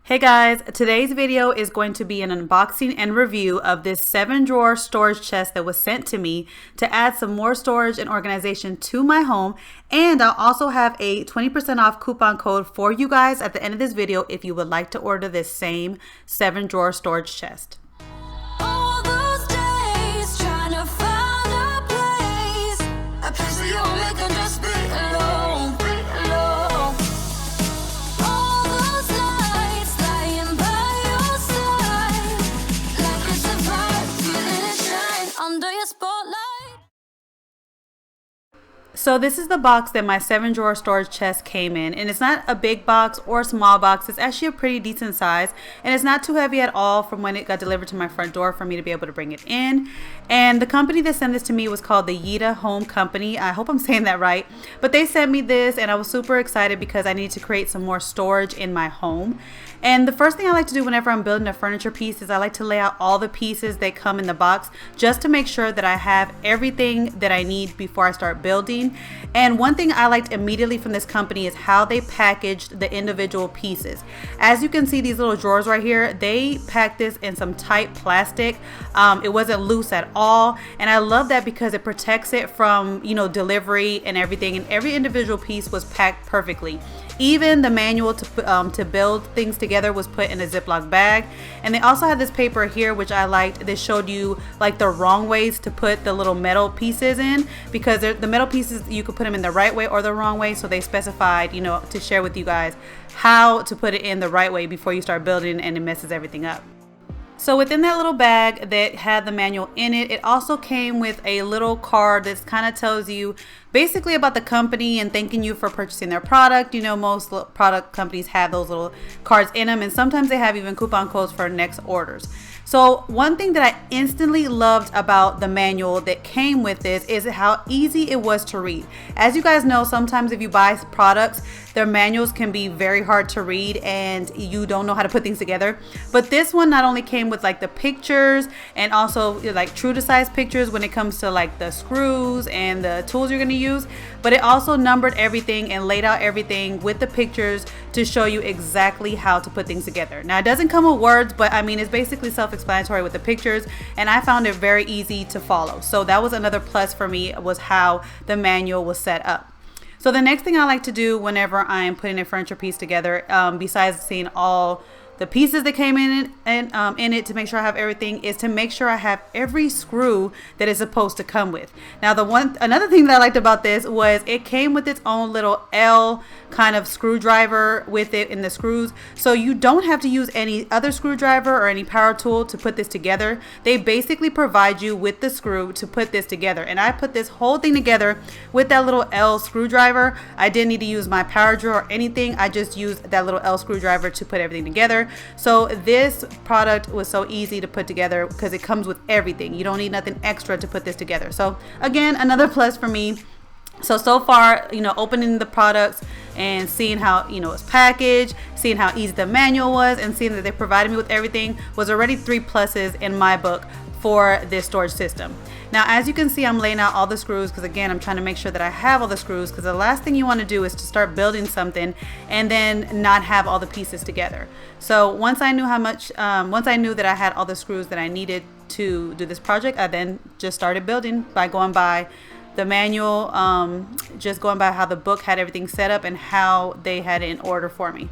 Hey guys, today's video is going to be an unboxing and review of this 7-drawer storage chest that was sent to me to add some more storage and organization to my home. And I'll also have a 20% off coupon code for you guys at the end of this video if you would like to order this same 7-drawer storage chest. So this is the box that my 7-drawer storage chest came in, and it's not a big box or a small box. It's actually a pretty decent size, and it's not too heavy at all from when it got delivered to my front door for me to be able to bring it in. And the company that sent this to me was called the YitaHome company. I hope I'm saying that right, but they sent me this and I was super excited because I need to create some more storage in my home. And the first thing I like to do whenever I'm building a furniture piece is I like to lay out all the pieces that come in the box just to make sure that I have everything that I need before I start building. And one thing I liked immediately from this company is how they packaged the individual pieces. As you can see, these little drawers right here, they packed this in some tight plastic. It wasn't loose at all, and I love that because it protects it from, delivery and everything, and every individual piece was packed perfectly. Even the manual to build things together was put in a Ziploc bag. And they also had this paper here, which I liked. This showed you like the wrong ways to put the little metal pieces in, because the metal pieces, you could put them in the right way or the wrong way. So they specified, to share with you guys how to put it in the right way before you start building, and it messes everything up. So within that little bag that had the manual in it, it also came with a little card that kind of tells you basically about the company and thanking you for purchasing their product. Most product companies have those little cards in them, and sometimes they have even coupon codes for next orders. So one thing that I instantly loved about the manual that came with this is how easy it was to read. As you guys know, sometimes if you buy products, their manuals can be very hard to read and you don't know how to put things together. But this one not only came with like the pictures and also like true to size pictures when it comes to like the screws and the tools you're going to use, but it also numbered everything and laid out everything with the pictures to show you exactly how to put things together. Now it doesn't come with words, but I mean it's basically self-explanatory with the pictures, and I found it very easy to follow. So that was another plus for me, was how the manual was set up. So the next thing I like to do whenever I'm putting a furniture piece together, besides seeing all the pieces that came in it to make sure I have everything, is to make sure I have every screw that is supposed to come with. Now another thing that I liked about this was it came with its own little L kind of screwdriver with it in the screws, so you don't have to use any other screwdriver or any power tool to put this together. They basically provide you with the screw to put this together, and I put this whole thing together with that little L screwdriver. I didn't need to use my power drill or anything. I just used that little L screwdriver to put everything together. So this product was so easy to put together because it comes with everything. You don't need nothing extra to put this together. So again, another plus for me. So far, opening the products and seeing how, it's packaged, seeing how easy the manual was, and seeing that they provided me with everything was already 3 pluses in my book for this storage system. Now, as you can see, I'm laying out all the screws because again, I'm trying to make sure that I have all the screws, because the last thing you want to do is to start building something and then not have all the pieces together. So once I knew that I had all the screws that I needed to do this project, I then just started building by going by the manual, just going by how the book had everything set up and how they had it in order for me.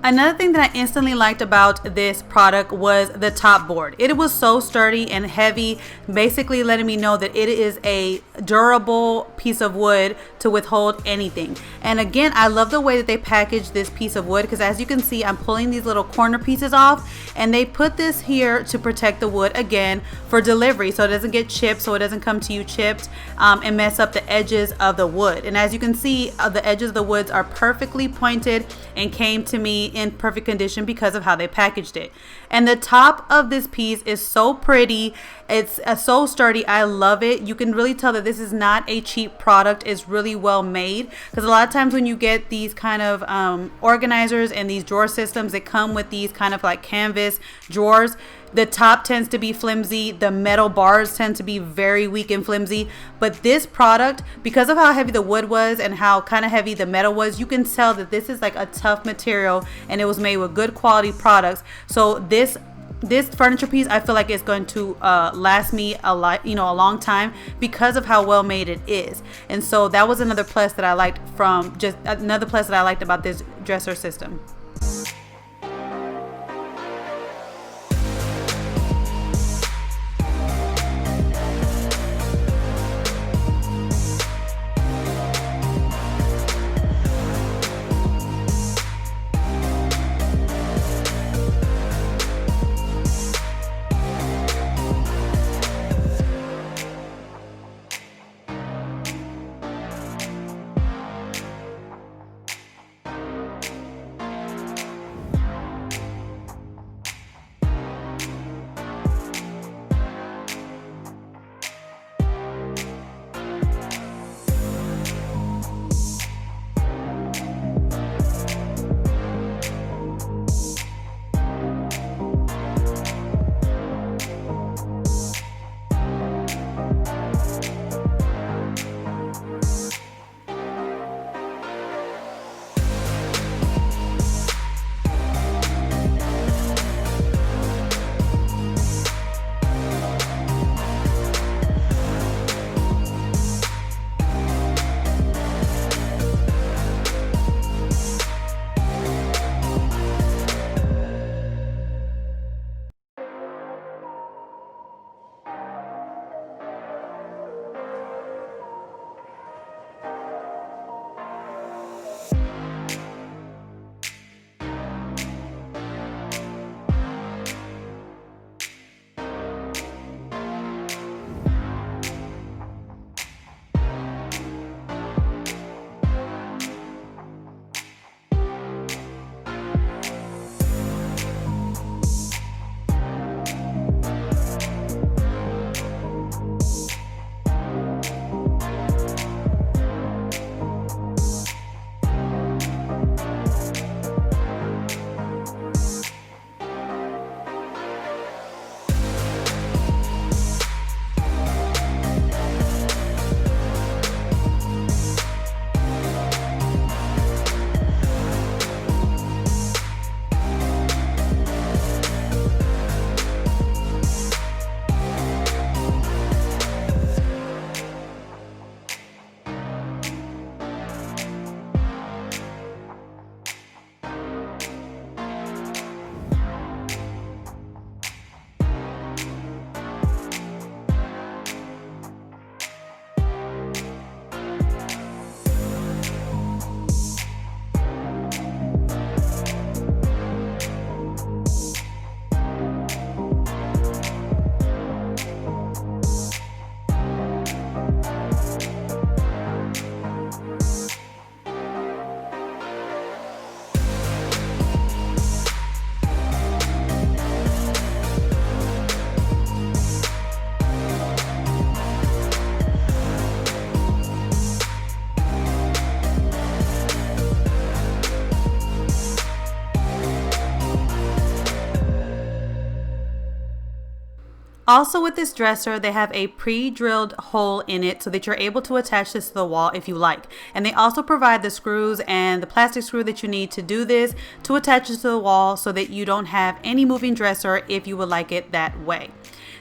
Another thing that I instantly liked about this product was the top board. It was so sturdy and heavy, basically letting me know that it is a durable piece of wood to withhold anything. And again, I love the way that they packaged this piece of wood, because as you can see, I'm pulling these little corner pieces off, and they put this here to protect the wood again for delivery, so it doesn't get chipped, so it doesn't come to you chipped and mess up the edges of the wood. And as you can see, the edges of the woods are perfectly pointed and came to me in perfect condition because of how they packaged it. And the top of this piece is so pretty. It's so sturdy. I love it. You can really tell that this is not a cheap product. It's really well made, because a lot of times when you get these kind of organizers and these drawer systems that come with these kind of like canvas drawers, The top tends to be flimsy. The metal bars tend to be very weak and flimsy. But this product, because of how heavy the wood was and how kind of heavy the metal was, you can tell that this is like a tough material and it was made with good quality products. So this furniture piece, I feel like it's going to last me a long time because of how well made it is. And so that was another plus that I liked about this dresser system. Also with this dresser, they have a pre-drilled hole in it so that you're able to attach this to the wall if you like. And they also provide the screws and the plastic screw that you need to do this to attach it to the wall so that you don't have any moving dresser if you would like it that way.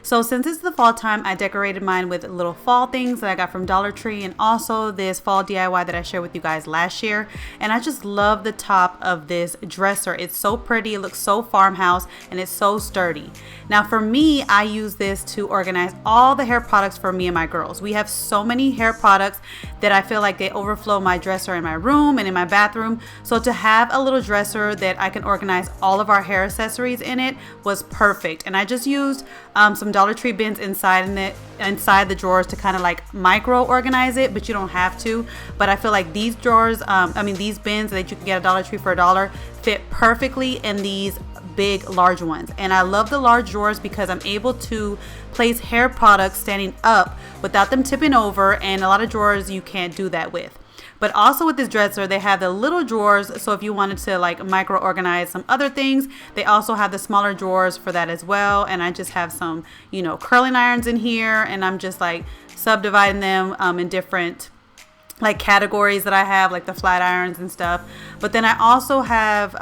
So since it's the fall time, I decorated mine with little fall things that I got from Dollar Tree and also this fall DIY that I shared with you guys last year. And I just love the top of this dresser. It's so pretty, it looks so farmhouse, and it's so sturdy. Now for me, I use this to organize all the hair products for me and my girls. We have so many hair products that I feel like they overflow my dresser in my room and in my bathroom. So to have a little dresser that I can organize all of our hair accessories in it was perfect. And I just used some Dollar Tree bins inside the drawers to kind of like micro organize it, but you don't have to. But I feel like these drawers, these bins that you can get at Dollar Tree for $1 fit perfectly in these big large ones. And I love the large drawers because I'm able to place hair products standing up without them tipping over, and a lot of drawers you can't do that with. But also with this dresser, they have the little drawers, so if you wanted to like micro organize some other things, they also have the smaller drawers for that as well. And I just have some, you know, curling irons in here, and I'm just like subdividing them in different like categories that I have, like the flat irons and stuff. But then I also have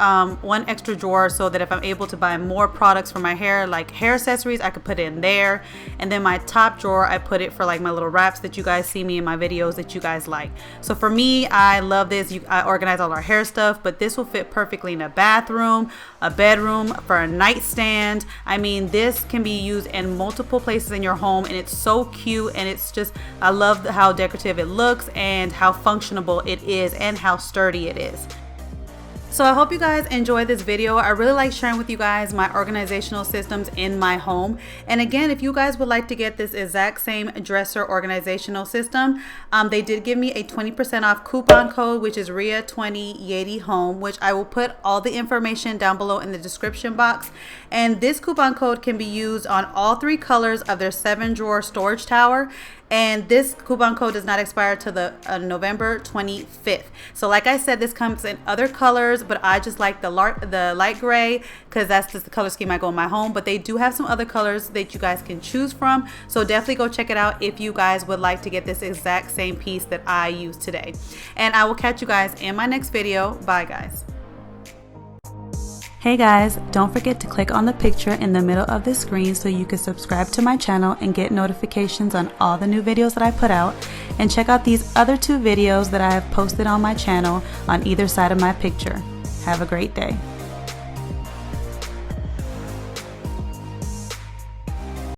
one extra drawer so that if I'm able to buy more products for my hair, like hair accessories, I could put it in there. And then my top drawer, I put it for like my little wraps that you guys see me in my videos that you guys like. So for me, I love this. I organize all our hair stuff, but this will fit perfectly in a bathroom, a bedroom, for a nightstand. I mean, this can be used in multiple places in your home, and it's so cute, and it's just, I love how decorative it looks and how functional it is and how sturdy it is. So I hope you guys enjoy this video. I really like sharing with you guys my organizational systems in my home. And again, if you guys would like to get this exact same dresser organizational system, they did give me a 20% off coupon code, which is RIA20 YitaHome, which I will put all the information down below in the description box. And this coupon code can be used on all 3 colors of their 7-drawer storage tower. And this coupon code does not expire till the November 25th. So like I said, this comes in other colors, but I just like the light gray because that's just the color scheme I go in my home. But they do have some other colors that you guys can choose from. So definitely go check it out if you guys would like to get this exact same piece that I used today. And I will catch you guys in my next video. Bye guys. Hey guys, don't forget to click on the picture in the middle of the screen so you can subscribe to my channel and get notifications on all the new videos that I put out. And check out these other 2 videos that I have posted on my channel on either side of my picture. Have a great day.